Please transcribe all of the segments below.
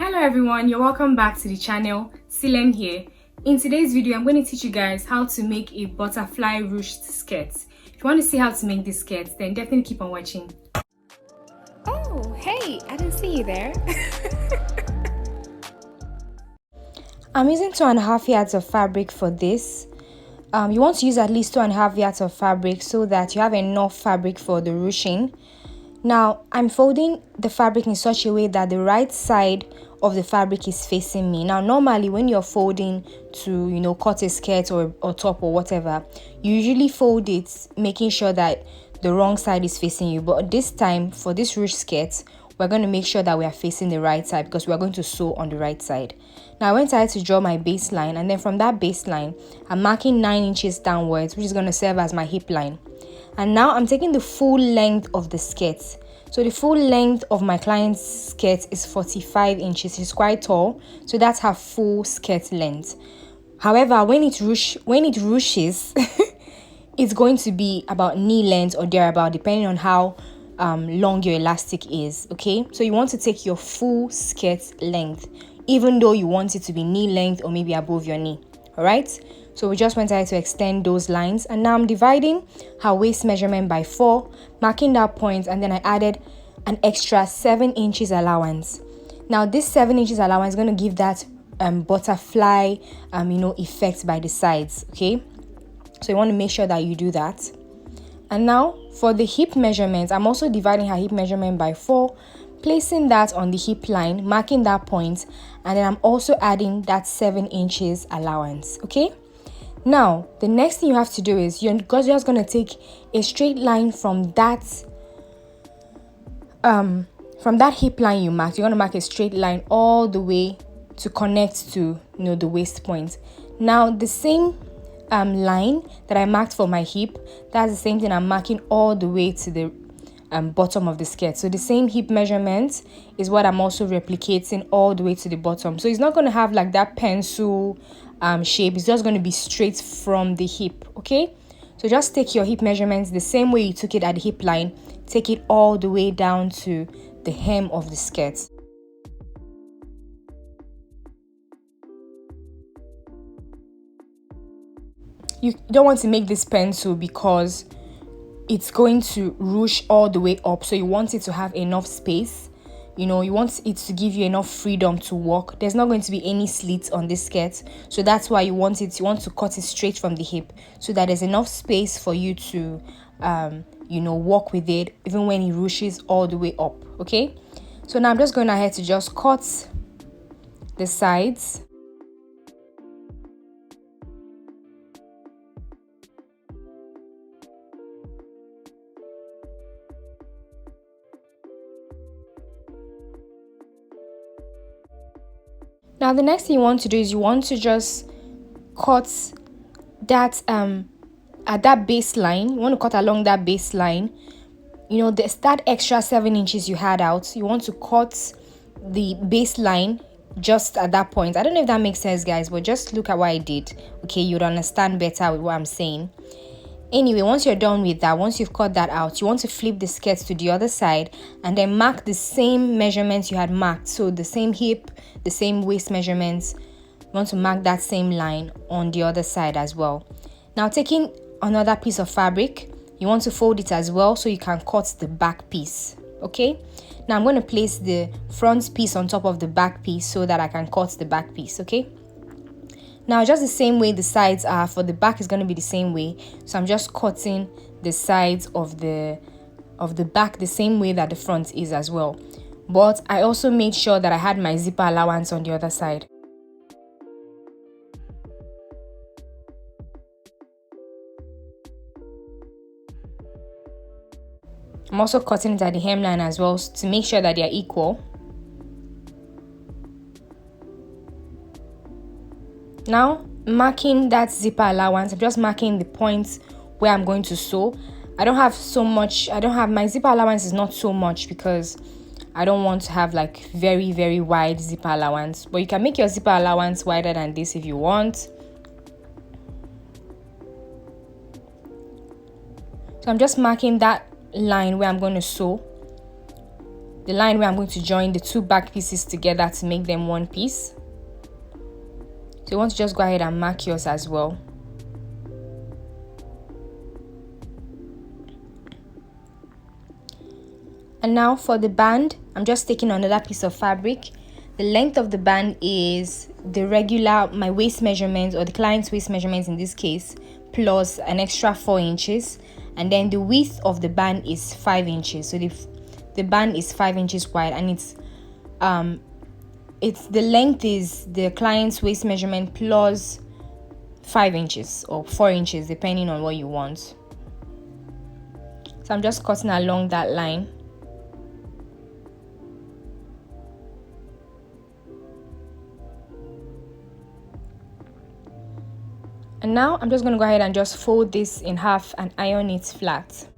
Hello everyone, you're welcome back to the channel. Silem here. In today's video, I'm going to teach you guys how to make a butterfly ruched skirt. If you want to see how to make this skirt, then definitely keep on watching. Oh, hey, I didn't see you there. I'm using 2.5 yards of fabric for this. You want to use at least 2.5 yards of fabric so that you have enough fabric for the ruching. Now, I'm folding the fabric in such a way that the right side of the fabric is facing me. Now, normally when you're folding to, cut a skirt or top or whatever, you usually fold it making sure that the wrong side is facing you. But this time, for this ruched skirt, we're going to make sure that we are facing the right side because we are going to sew on the right side. Now, I went ahead to draw my baseline, and then from that baseline, I'm marking 9 inches downwards, which is going to serve as my hip line. And now I'm taking the full length of the skirt. So the full length of my client's skirt is 45 inches. It's quite tall, so that's her full skirt length. However, when it ruches, it's going to be about knee length or thereabout, depending on how long your elastic is. Okay, so you want to take your full skirt length, even though you want it to be knee length or maybe above your knee. All right. So we just went ahead to extend those lines, and now I'm dividing her waist measurement by 4, marking that point, and then I added an extra 7 inches allowance. Now this 7 inches allowance is going to give that butterfly effect by the sides. Okay, so you want to make sure that you do that. And now for the hip measurement, I'm also dividing her hip measurement by 4, placing that on the hip line, marking that point, and then I'm also adding that 7 inches allowance. Okay. Now, the next thing you have to do is you're just going to take a straight line from that hip line you marked. You're going to mark a straight line all the way to connect to the waist point. Now, the same line that I marked for my hip, that's the same thing I'm marking all the way to the bottom of the skirt. So the same hip measurement is what I'm also replicating all the way to the bottom. So it's not going to have like that pencil shape. It's just going to be straight from the hip. Okay, so just take your hip measurements the same way you took it at the hip line, take it all the way down to the hem of the skirt. You don't want to make this pencil because it's going to ruche all the way up, so you want it to have enough space. You want it to give you enough freedom to walk. There's not going to be any slits on this skirt, so that's why you want to cut it straight from the hip so that there's enough space for you to walk with it even when it ruches all the way up. Okay, so now I'm just going ahead to just cut the sides. Now the next thing you want to do is you want to just cut that at that baseline. You want to cut along that baseline. That extra 7 inches you had out, you want to cut the baseline just at that point. I don't know if that makes sense, guys, but just look at what I did. Okay, you'd understand better with what I'm saying. Anyway, once you're done with that, once you've cut that out, you want to flip the skirt to the other side and then mark the same measurements you had marked. So the same hip, the same waist measurements. You want to mark that same line on the other side as well. Now, taking another piece of fabric, you want to fold it as well so you can cut the back piece. Okay, now I'm going to place the front piece on top of the back piece so that I can cut the back piece. Okay, now just the same way the sides are, for the back is going to be the same way. So I'm just cutting the sides of the back the same way that the front is as well. But I also made sure that I had my zipper allowance on the other side. I'm also cutting it at the hemline as well to make sure that they are equal. Now, marking that zipper allowance, I'm just marking the points where I'm going to sew. My zipper allowance is not so much because I don't want to have like very, very wide zipper allowance. But you can make your zipper allowance wider than this if you want. So I'm just marking that line where I'm going to sew. the line where I'm going to join the two back pieces together to make them one piece. So you want to just go ahead and mark yours as well. And now for the band, I'm just taking another piece of fabric. The length of the band is the regular, my waist measurements, or the client's waist measurements in this case, plus an extra 4 inches. And then the width of the band is 5 inches. So the band is 5 inches wide, and it's the length is the client's waist measurement plus 5 inches or 4 inches depending on what you want. So I'm just cutting along that line. And now I'm just going to go ahead and just fold this in half and iron it flat.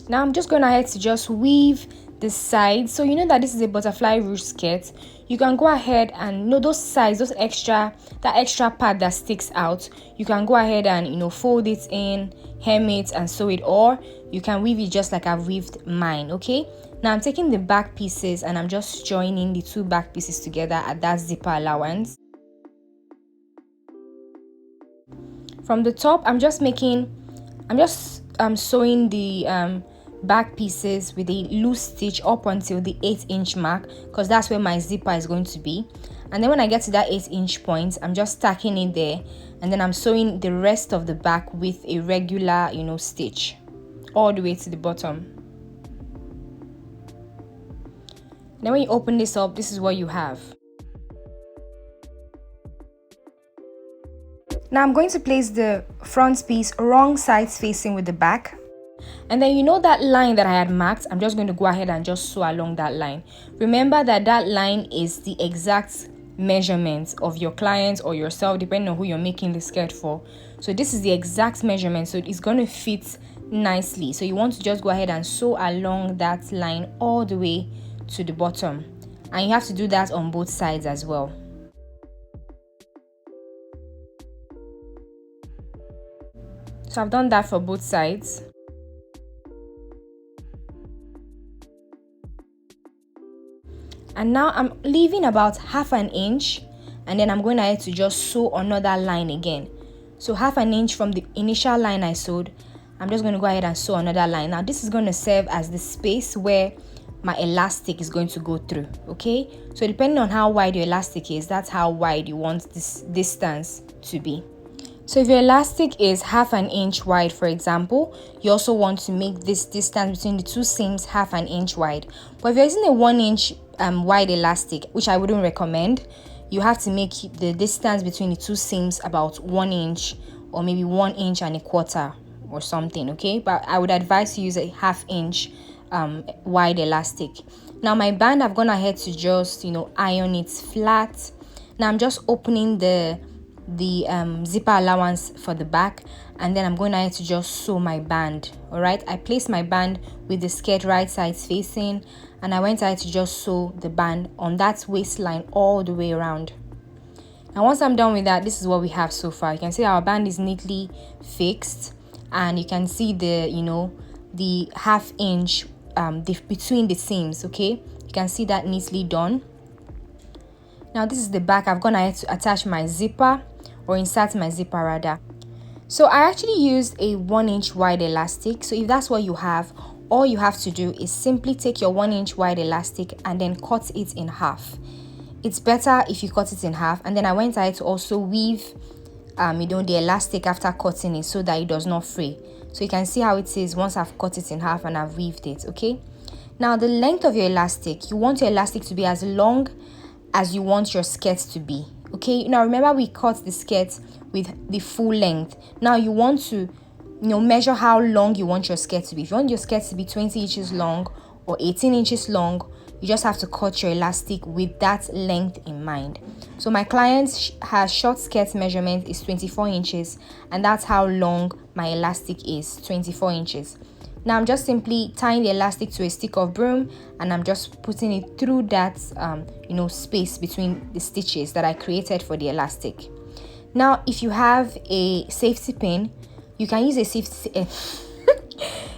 Now I'm just going ahead to just weave the sides. So you know that this is a butterfly ruche skirt. You can go ahead and those sides, that extra part that sticks out, you can go ahead and fold it in, hem it and sew it, or you can weave it just like I've weaved mine. Okay, now I'm taking the back pieces and I'm just joining the two back pieces together at that zipper allowance. From the top, I'm just sewing the back pieces with a loose stitch up until the 8-inch mark, because that's where my zipper is going to be. And then when I get to that 8-inch point, I'm just tacking it there, and then I'm sewing the rest of the back with a regular stitch all the way to the bottom. Then when you open this up, this is what you have. Now I'm going to place the front piece wrong sides facing with the back. And then that line that I had marked, I'm just going to go ahead and just sew along that line. Remember that line is the exact measurement of your client or yourself, depending on who you're making the skirt for. So this is the exact measurement, so it's going to fit nicely. So you want to just go ahead and sew along that line all the way to the bottom. And you have to do that on both sides as well. So I've done that for both sides. And now I'm leaving about ½ an inch, and then I'm going ahead to just sew another line again. So ½ an inch from the initial line I sewed, I'm just going to go ahead and sew another line. Now this is going to serve as the space where my elastic is going to go through. Okay, so depending on how wide your elastic is, that's how wide you want this distance to be. So if your elastic is ½ an inch wide, for example, you also want to make this distance between the two seams ½ an inch wide. But if you're using a 1 inch wide elastic, which I wouldn't recommend, you have to make the distance between the two seams about 1 inch, or maybe 1 inch and a quarter or something. Okay, but I would advise you use a ½ inch wide elastic. Now my band, I've gone ahead to just iron it flat. Now I'm just opening the zipper allowance for the back, and then I'm going ahead to just sew my band. All right, I placed my band with the skirt right sides facing, and I went ahead to just sew the band on that waistline all the way around. And once I'm done with that, this is what we have so far. You can see our band is neatly fixed, and you can see the the ½ inch between the seams. Okay, you can see that neatly done. Now this is the back. I've gone ahead to attach my zipper, or insert my zipper rather. So I actually used a 1 inch wide elastic. So if that's what you have, all you have to do is simply take your 1 inch wide elastic and then cut it in half. It's better if you cut it in half. And then I went ahead to also weave the elastic after cutting it, so that it does not fray. So you can see how it is once I've cut it in half and I've weaved it. Okay, now the length of your elastic, you want your elastic to be as long as you want your skirt to be. Okay, now remember we cut the skirt with the full length. Now you want to measure how long you want your skirt to be. If you want your skirt to be 20 inches long or 18 inches long, you just have to cut your elastic with that length in mind. So my client has short skirt measurement is 24 inches, and that's how long my elastic is, 24 inches. Now I'm just simply tying the elastic to a stick of broom, and I'm just putting it through that space between the stitches that I created for the elastic. Now if you have a safety pin, you can use a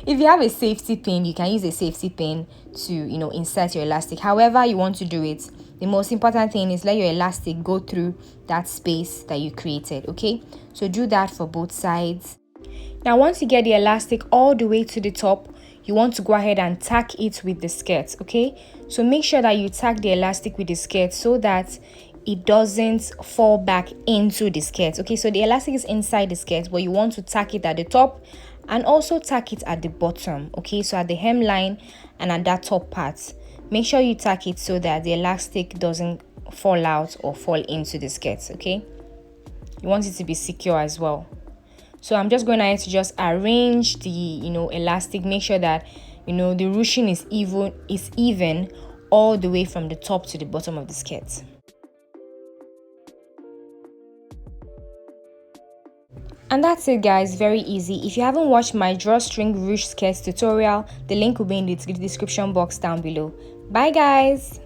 If you have a safety pin, you can use a safety pin to, insert your elastic. However you want to do it, the most important thing is let your elastic go through that space that you created, okay? So do that for both sides. Now, once you get the elastic all the way to the top, you want to go ahead and tack it with the skirt, okay? So make sure that you tack the elastic with the skirt so that it doesn't fall back into the skirt, okay? So the elastic is inside the skirt, but you want to tack it at the top and also tack it at the bottom, okay? So at the hemline and at that top part, make sure you tack it so that the elastic doesn't fall out or fall into the skirt, okay? You want it to be secure as well. So I'm just going ahead to just arrange the elastic, make sure that the ruching is even all the way from the top to the bottom of the skirt. And that's it, guys. Very easy. If you haven't watched my drawstring ruched skirt tutorial, the link will be in the description box down below. Bye guys.